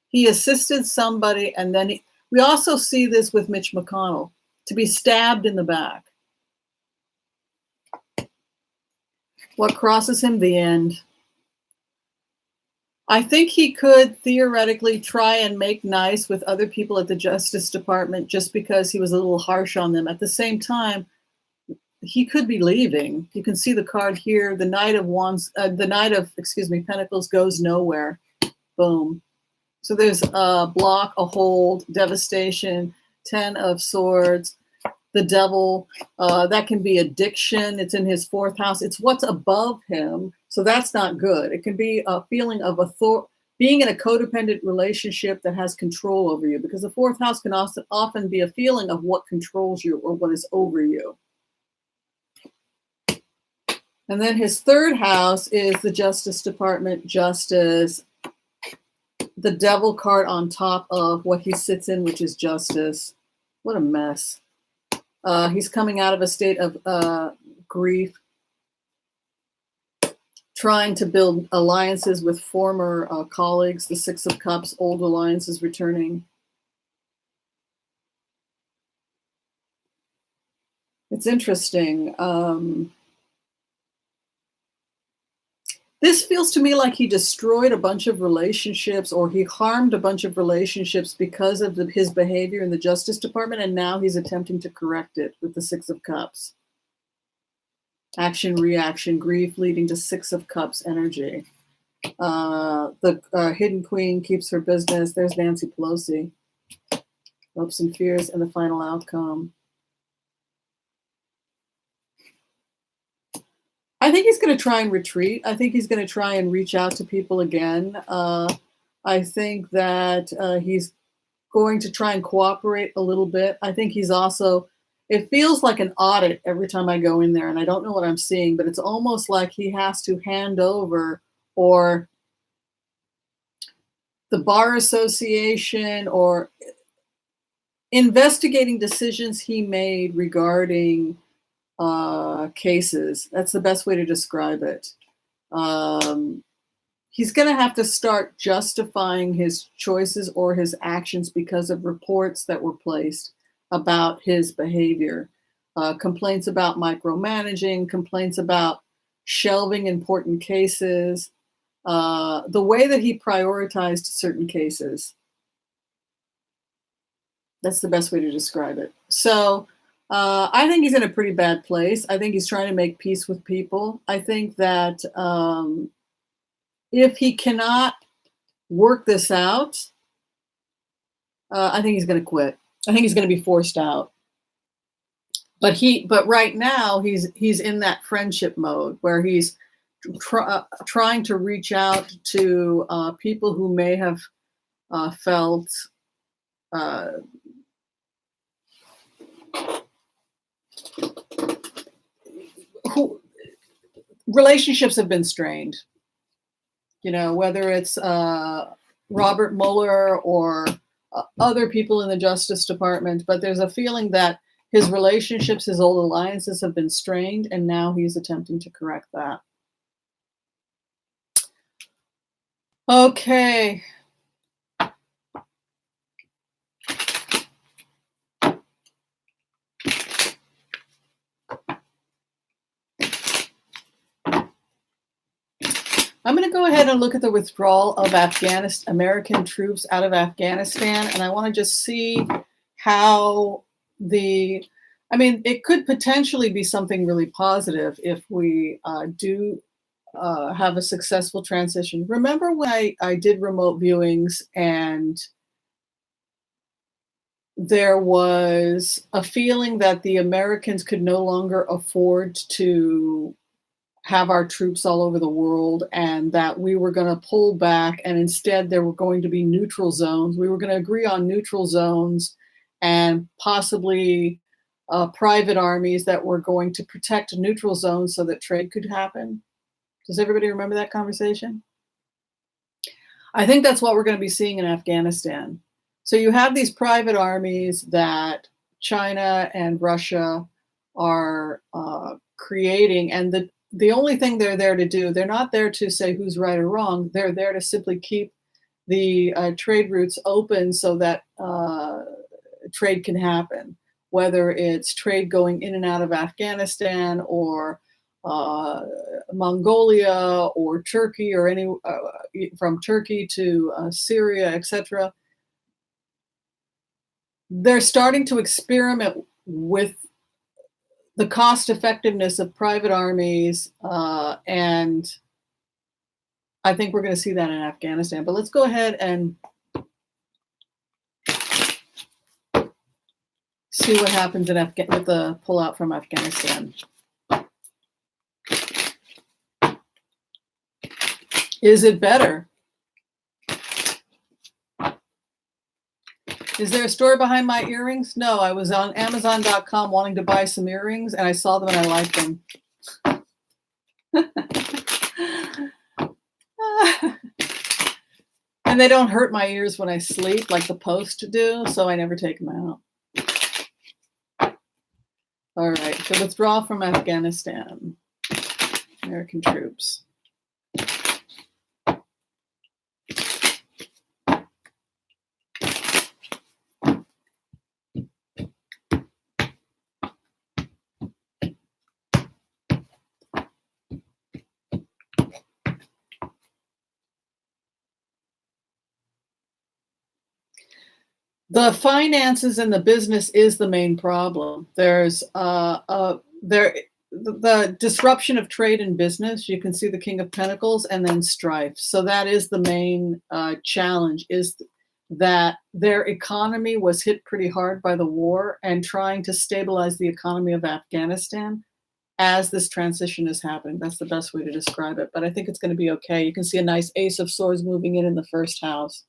he assisted somebody, and then we also see this with Mitch McConnell, to be stabbed in the back. What crosses him? The end. I think he could theoretically try and make nice with other people at the Justice Department just because he was a little harsh on them. At the same time, he could be leaving. You can see the card here. The Knight of Wands, Pentacles goes nowhere. Boom. So there's a block, a hold, devastation, 10 of Swords, the Devil. That can be addiction. It's in his 4th house. It's what's above him. So that's not good. It can be a feeling of being in a codependent relationship that has control over you, because the 4th house can also often be a feeling of what controls you or what is over you. And then his 3rd house is the Justice Department, justice, the Devil card on top of what he sits in, which is justice. What a mess. He's coming out of a state of grief, trying to build alliances with former colleagues. The 6 of Cups, old alliances returning. It's interesting. This feels to me like he destroyed a bunch of relationships, or he harmed a bunch of relationships because of his behavior in the Justice Department, and now he's attempting to correct it with the 6 of Cups. Action, reaction, grief leading to 6 of Cups energy. The hidden queen keeps her business. There's Nancy Pelosi. Hopes and fears and the final outcome. I think he's going to try and retreat. I think he's going to try and reach out to people again. I think that he's going to try and cooperate a little bit. I think he's also, it feels like an audit every time I go in there, and I don't know what I'm seeing, but it's almost like he has to hand over, or the Bar Association, or investigating decisions he made regarding cases. That's the best way to describe it. He's going to have to start justifying his choices or his actions because of reports that were placed about his behavior. Complaints about micromanaging, complaints about shelving important cases, the way that he prioritized certain cases. That's the best way to describe it. So I think he's in a pretty bad place. I think he's trying to make peace with people. I think that if he cannot work this out, I think he's going to quit. I think he's going to be forced out. But right now he's in that friendship mode where he's trying to reach out to people who may have felt who relationships have been strained. You know, whether it's Robert Mueller or other people in the Justice Department, but there's a feeling that his relationships, his old alliances have been strained, and now he's attempting to correct that. Okay. I'm going to go ahead and look at the withdrawal of American troops out of Afghanistan, and I want to just see how it could potentially be something really positive if we do have a successful transition. Remember when I did remote viewings and there was a feeling that the Americans could no longer afford to have our troops all over the world, and that we were going to pull back, and instead there were going to be neutral zones. We were going to agree on neutral zones and possibly private armies that were going to protect neutral zones so that trade could happen. Does everybody remember that conversation? I think that's what we're going to be seeing in Afghanistan. So you have these private armies that China and Russia are creating, and the only thing they're there to do, they're not there to say who's right or wrong. They're there to simply keep the trade routes open so that trade can happen, whether it's trade going in and out of Afghanistan or Mongolia or Turkey, or any from Turkey to Syria, etc. They're starting to experiment with the cost effectiveness of private armies, and I think we're going to see that in Afghanistan. But let's go ahead and see what happens with the pullout from Afghanistan. Is it better? Is there a story behind my earrings? No, I was on Amazon.com wanting to buy some earrings, and I saw them and I liked them. And they don't hurt my ears when I sleep like the Post do, so I never take them out. All right, so withdrawal from Afghanistan. American troops. The finances and the business is the main problem. There's the disruption of trade and business. You can see the King of Pentacles and then strife. So that is the main challenge, is that their economy was hit pretty hard by the war, and trying to stabilize the economy of Afghanistan as this transition is happening. That's the best way to describe it. But I think it's going to be okay. You can see a nice Ace of Swords moving in the first house.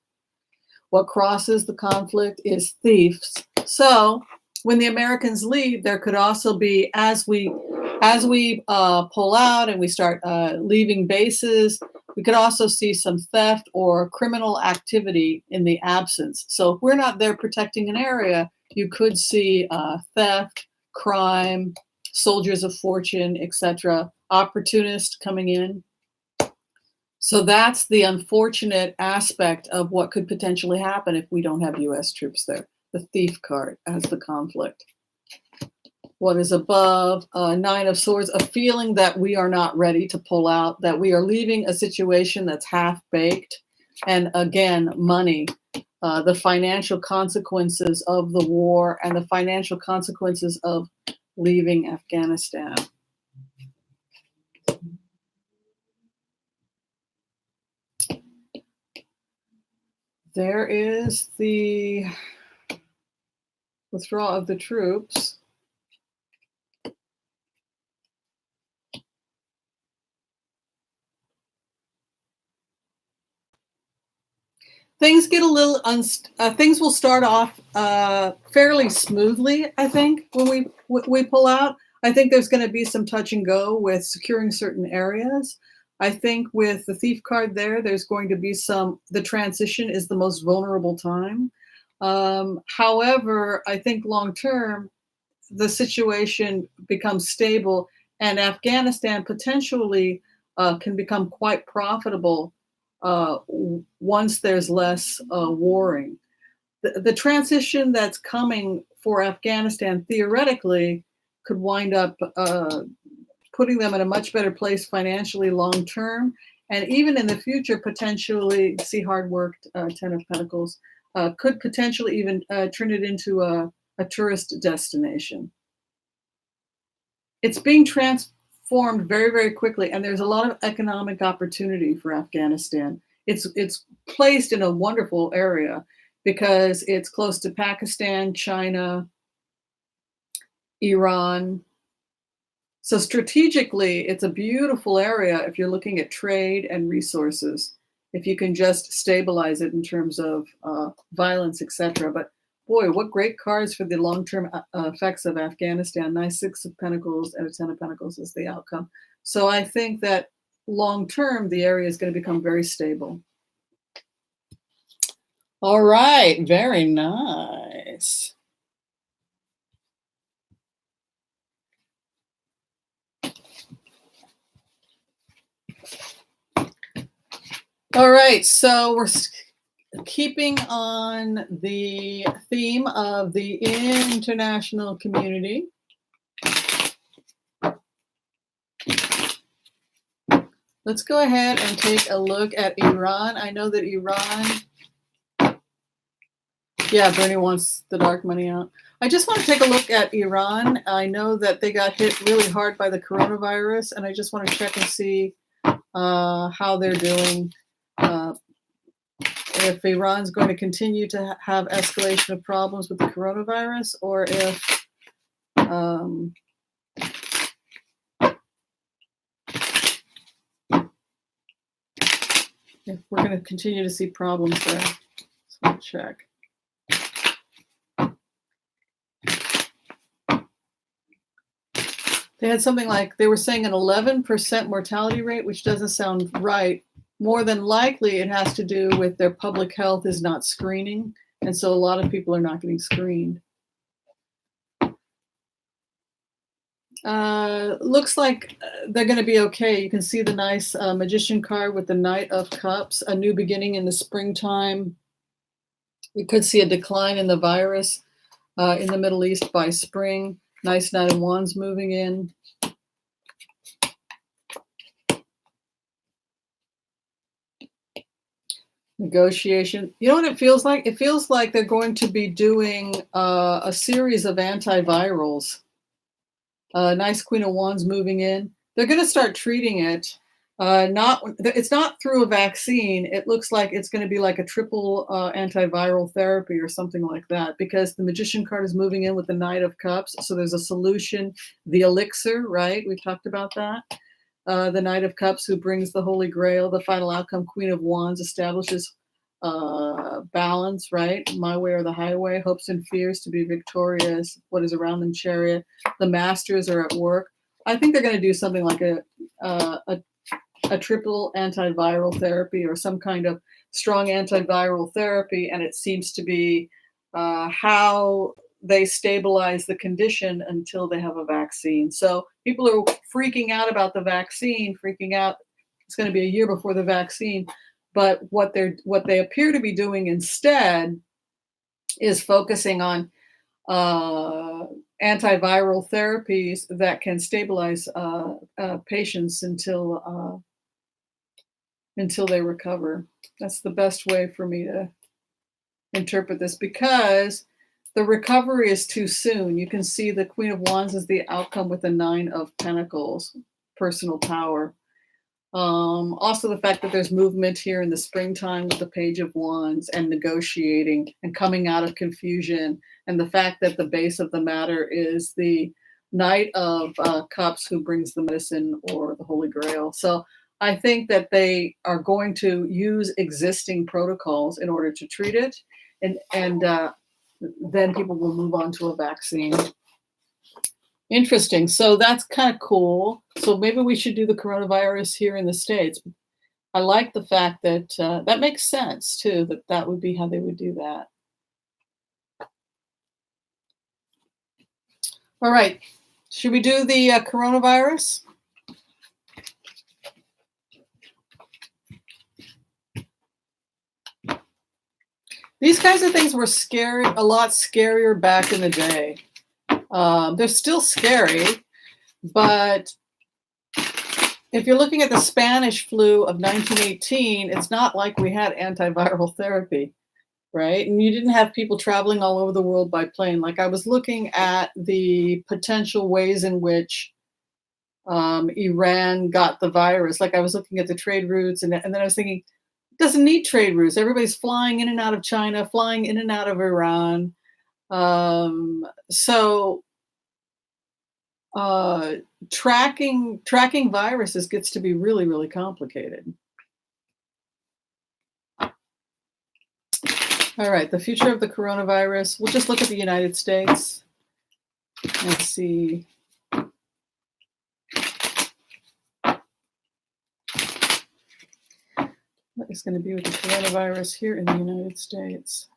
What crosses the conflict is thieves. So when the Americans leave, there could also be, as we pull out and we start leaving bases, we could also see some theft or criminal activity in the absence. So if we're not there protecting an area, you could see theft, crime, soldiers of fortune, etc., opportunists coming in. So that's the unfortunate aspect of what could potentially happen if we don't have U.S. troops there. The thief card as the conflict. What is above? Nine of Swords, a feeling that we are not ready to pull out, that we are leaving a situation that's half-baked. And again, money, the financial consequences of the war and the financial consequences of leaving Afghanistan. There is the withdrawal of the troops. Things get a little things will start off fairly smoothly, I think, when we pull out. I think there's going to be some touch and go with securing certain areas. I think with the thief card there's going to be the transition is the most vulnerable time. However, I think long term, the situation becomes stable, and Afghanistan potentially can become quite profitable once there's less warring. The transition that's coming for Afghanistan theoretically could wind up putting them in a much better place financially long term, and even in the future potentially, see hard worked, Ten of Pentacles, could potentially even turn it into a tourist destination. It's being transformed very, very quickly, and there's a lot of economic opportunity for Afghanistan. It's placed in a wonderful area because it's close to Pakistan, China, Iran. So strategically, it's a beautiful area if you're looking at trade and resources, if you can just stabilize it in terms of violence, etc. But boy, what great cards for the long-term effects of Afghanistan. Nice Six of Pentacles and a Ten of Pentacles is the outcome. So I think that long-term, the area is going to become very stable. All right, very nice. All right, so we're keeping on the theme of the international community. Let's go ahead and take a look at Iran. I know that Iran, yeah, Bernie wants the dark money out. I just want to take a look at Iran. I know that they got hit really hard by the coronavirus, and I just want to check and see how they're doing. If Iran's going to continue to have escalation of problems with the coronavirus, or if we're going to continue to see problems there. So I'll check. They had something like, they were saying an 11% mortality rate, which doesn't sound right. More than likely, it has to do with their public health is not screening. And so a lot of people are not getting screened. Looks like they're going to be okay. You can see the nice Magician card with the Knight of Cups, a new beginning in the springtime. We could see a decline in the virus in the Middle East by spring. Nice Knight of Wands moving in. Negotiation. You know what it feels like? It feels like they're going to be doing a series of antivirals. Nice Queen of Wands moving in. They're going to start treating it. It's not through a vaccine. It looks like it's going to be like a triple antiviral therapy or something like that, because the Magician card is moving in with the Knight of Cups. So there's a solution, the elixir, right? We've talked about that. The Knight of Cups, who brings the Holy Grail, the final outcome. Queen of Wands establishes balance, right? My way or the highway. Hopes and fears to be victorious. What is around them? Chariot. The Masters are at work. I think they're going to do something like a triple antiviral therapy or some kind of strong antiviral therapy, and it seems to be how they stabilize the condition until they have a vaccine. So people are freaking out about the vaccine, freaking out. It's going to be a year before the vaccine, but what they appear to be doing instead is focusing on antiviral therapies that can stabilize patients until they recover. That's the best way for me to interpret this, because the recovery is too soon. You can see the Queen of Wands is the outcome with the Nine of Pentacles, personal power. Also the fact that there's movement here in the springtime with the Page of Wands and negotiating and coming out of confusion, and the fact that the base of the matter is the Knight of Cups, who brings the medicine or the Holy Grail. So I think that they are going to use existing protocols in order to treat it, and then people will move on to a vaccine. Interesting. So that's kind of cool. So maybe we should do the coronavirus here in the States. I like the fact that that makes sense too, that would be how they would do that. All right. Should we do the coronavirus? These kinds of things were scary, a lot scarier back in the day. They're still scary, but if you're looking at the Spanish flu of 1918, it's not like we had antiviral therapy, right? And you didn't have people traveling all over the world by plane. Like, I was looking at the potential ways in which Iran got the virus. Like, I was looking at the trade routes, and then I was thinking, it doesn't need trade routes. Everybody's flying in and out of China, flying in and out of Iran. So tracking viruses gets to be really, really complicated. All right, the future of the coronavirus. We'll just look at the United States. Let's see. What is going to be with the coronavirus here in the United States?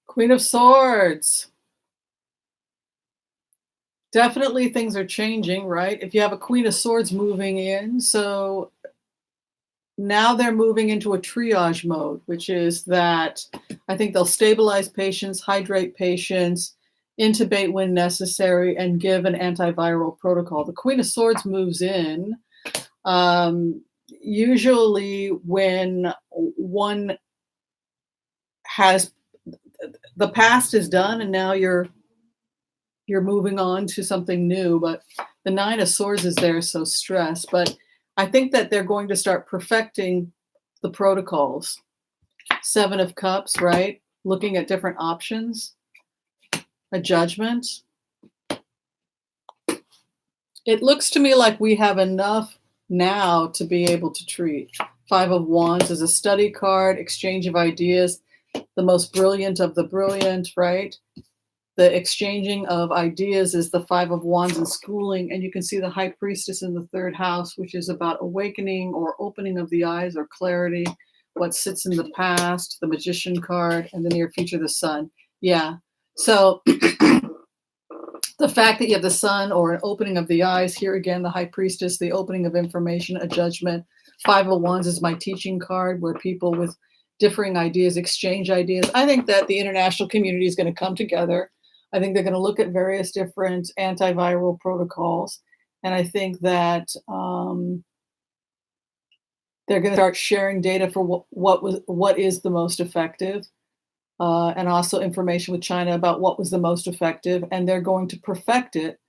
Queen of Swords. Definitely things are changing, right? If you have a Queen of Swords moving in, so now they're moving into a triage mode, which is that I think they'll stabilize patients, hydrate patients, intubate when necessary, and give an antiviral protocol. The Queen of Swords moves in usually when one has the past is done and now you're moving on to something new. But the Nine of Swords is there, so stress. But I think that they're going to start perfecting the protocols. Seven of Cups, right? Looking at different options. A Judgment. It looks to me like we have enough now to be able to treat. Five of Wands is a study card, exchange of ideas, the most brilliant of the brilliant, right? The exchanging of ideas is the Five of Wands and schooling, and you can see the High Priestess in the third house, which is about awakening or opening of the eyes or clarity, what sits in the past, the Magician card, and the near future, the Sun. Yeah, so the The fact that you have the sun or an opening of the eyes, here again, the high priestess, the opening of information, a judgment. 501s is my teaching card where people with differing ideas exchange ideas. I think that the international community is going to come together. I think they're going to look at various different antiviral protocols. And I think that they're going to start sharing data for what is the most effective. And also information with China about what was the most effective, and they're going to perfect it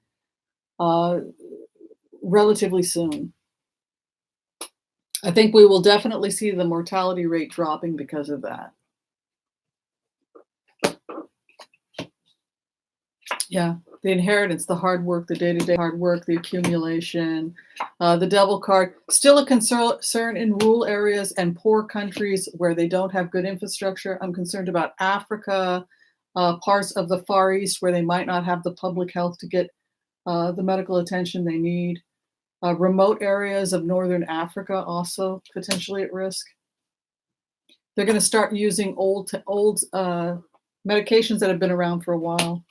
relatively soon. I think we will definitely see the mortality rate dropping because of that. Yeah, the inheritance, the hard work, the day-to-day hard work, the accumulation, the devil card, still a concern in rural areas and poor countries where they don't have good infrastructure. I'm concerned about Africa, parts of the Far East where they might not have the public health to get the medical attention they need. Remote areas of Northern Africa also potentially at risk. They're going to start using old medications that have been around for a while.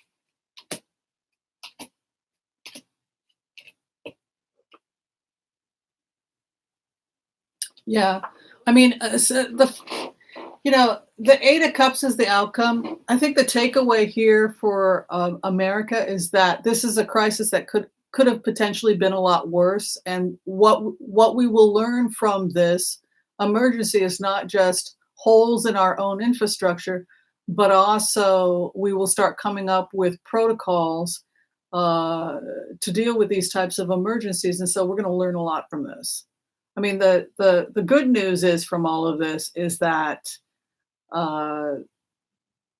Yeah, I mean, the Eight of Cups is the outcome. I think the takeaway here for America is that this is a crisis that could have potentially been a lot worse. And what we will learn from this emergency is not just holes in our own infrastructure, but also we will start coming up with protocols to deal with these types of emergencies. And so we're going to learn a lot from this. I mean, the good news is from all of this is that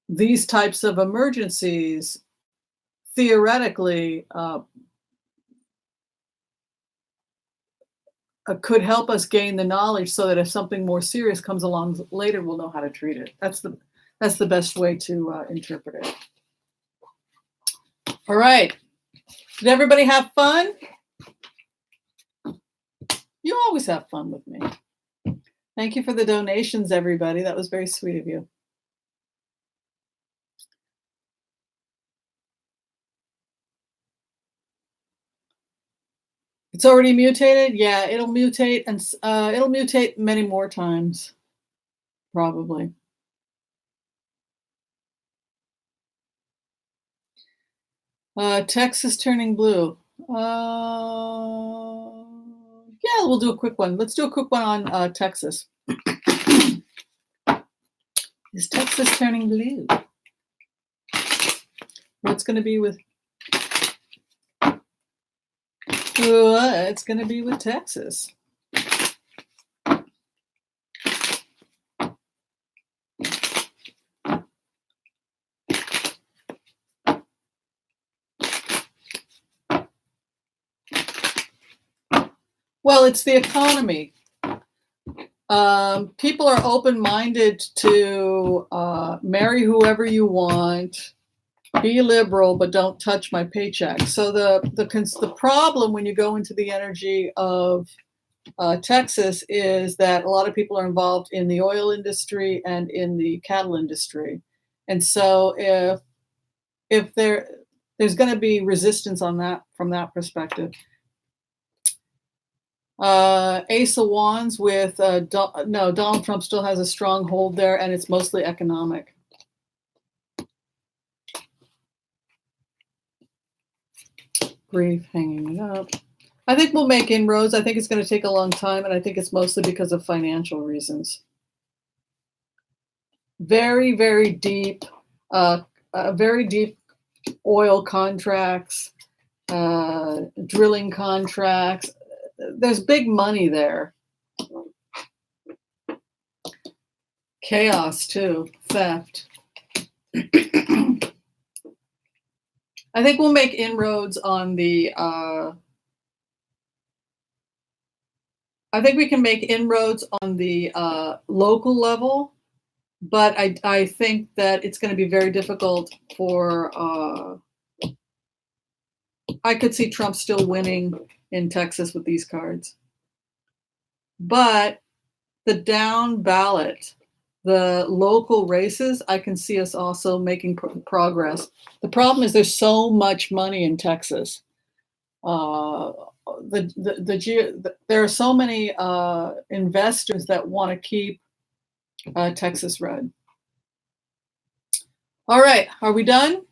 these types of emergencies theoretically could help us gain the knowledge so that if something more serious comes along later, we'll know how to treat it. That's the best way to interpret it. All right. Did everybody have fun? You always have fun with me. Thank you for the donations, everybody. That was very sweet of you. It's already mutated? Yeah, it'll mutate, and it'll mutate many more times, probably. Texas turning blue. Yeah, we'll do a quick one. Let's do a quick one on Texas. Is Texas turning blue? What's going to be with? It's going to be with Texas. Well, it's the economy. People are open-minded to marry whoever you want, be liberal, but don't touch my paycheck. So the problem when you go into the energy of Texas is that a lot of people are involved in the oil industry and in the cattle industry, and so if there's going to be resistance on that from that perspective. Ace of Wands with Donald Trump still has a strong hold there, and it's mostly economic. Grief hanging it up. I think we'll make inroads. I think it's going to take a long time, and I think it's mostly because of financial reasons. Very, very deep oil contracts, drilling contracts. There's big money there. Chaos too, theft. I think we'll make inroads on the, I think we can make inroads on the local level, but I think that it's going to be very difficult for, I could see Trump still winning in Texas with these cards. But the down ballot the local races, I can see us also making progress. The problem is there's so much money in Texas. There are so many investors that want to keep Texas red. All right, are we done?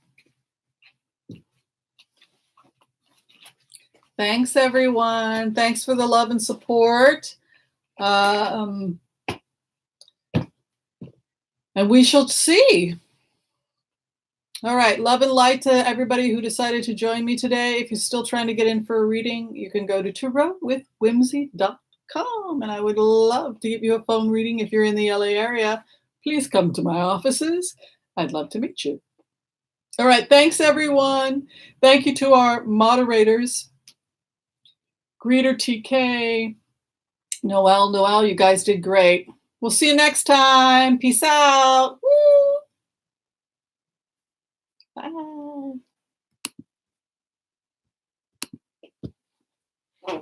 Thanks, everyone. Thanks for the love and support. And we shall see. All right, love and light to everybody who decided to join me today. If you're still trying to get in for a reading, you can go to tarotwithwhimsy.com, and I would love to give you a phone reading if you're in the LA area. Please come to my offices. I'd love to meet you. All right, thanks, everyone. Thank you to our moderators, Greeter TK, Noel, you guys did great. We'll see you next time. Peace out. Woo! Bye.